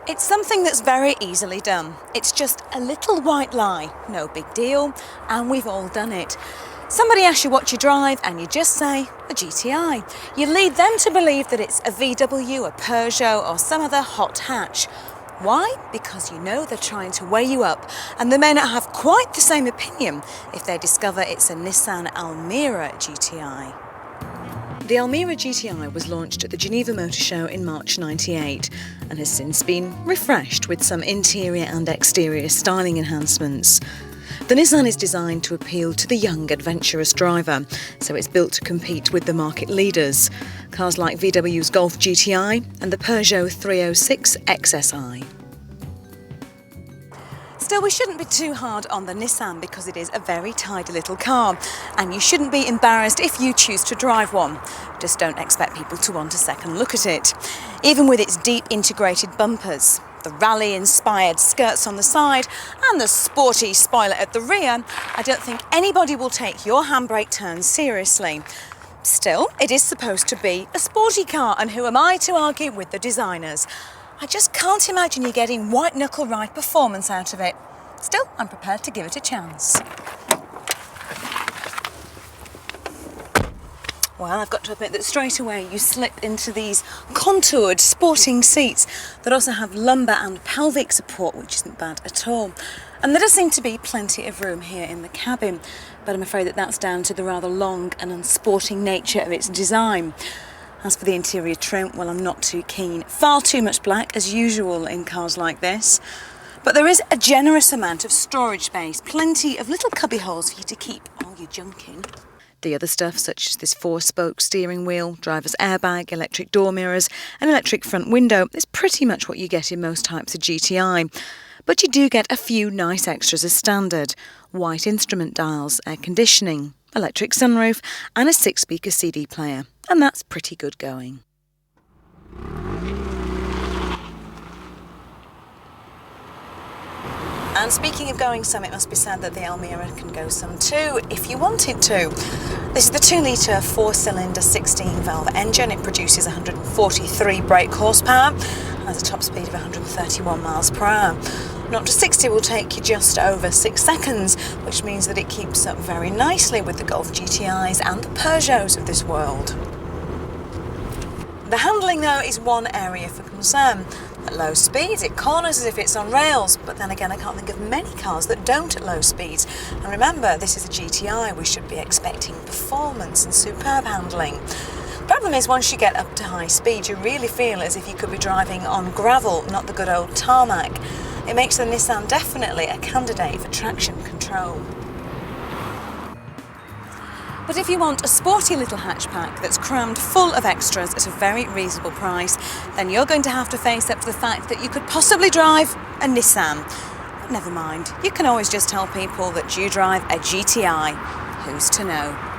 It's something that's very easily done. It's just a little white lie, no big deal, and we've all done it. Somebody asks you what you drive and you just say a GTI. You lead them to believe that it's a VW, a Peugeot or some other hot hatch. Why? Because you know they're trying to weigh you up, and they may not have quite the same opinion if they discover it's a Nissan Almera GTI. The Almera GTI was launched at the Geneva Motor Show in March '98 and has since been refreshed with some interior and exterior styling enhancements. The Nissan is designed to appeal to the young, adventurous driver, so it's built to compete with the market leaders, cars like VW's Golf GTI and the Peugeot 306 XSI. Still, we shouldn't be too hard on the Nissan because it is a very tidy little car, and you shouldn't be embarrassed if you choose to drive one. Just don't expect people to want a second look at it. Even with its deep integrated bumpers, the rally-inspired skirts on the side and the sporty spoiler at the rear, I don't think anybody will take your handbrake turns seriously. Still, it is supposed to be a sporty car, and who am I to argue with the designers? I just can't imagine you getting white-knuckle ride performance out of it. Still, I'm prepared to give it a chance. Well, I've got to admit that straight away you slip into these contoured sporting seats that also have lumbar and pelvic support, which isn't bad at all. And there does seem to be plenty of room here in the cabin, but I'm afraid that that's down to the rather long and unsporting nature of its design. As for the interior trim, well, I'm not too keen. Far too much black, as usual in cars like this. But there is a generous amount of storage space, plenty of little cubby holes for you to keep all your junk in. The other stuff, such as this 4-spoke steering wheel, driver's airbag, electric door mirrors and electric front window, is pretty much what you get in most types of GTI. But you do get a few nice extras as standard. White instrument dials, air conditioning, electric sunroof and a 6-speaker CD player. And that's pretty good going. And speaking of going some, it must be said that the Almera can go some too, if you wanted to. This is the 2-litre 4-cylinder 16-valve engine. It produces 143 brake horsepower and has a top speed of 131 miles per hour. 0 to 60 will take you just over 6 seconds, which means that it keeps up very nicely with the Golf GTIs and the Peugeots of this world. The handling, though, is one area for concern. At low speeds, it corners as if it's on rails, but then again, I can't think of many cars that don't at low speeds. And remember, this is a GTI, we should be expecting performance and superb handling. The problem is, once you get up to high speed, you really feel as if you could be driving on gravel, not the good old tarmac. It makes the Nissan definitely a candidate for traction control. But if you want a sporty little hatchback that's crammed full of extras at a very reasonable price, then you're going to have to face up to the fact that you could possibly drive a Nissan. But never mind, you can always just tell people that you drive a GTI. Who's to know?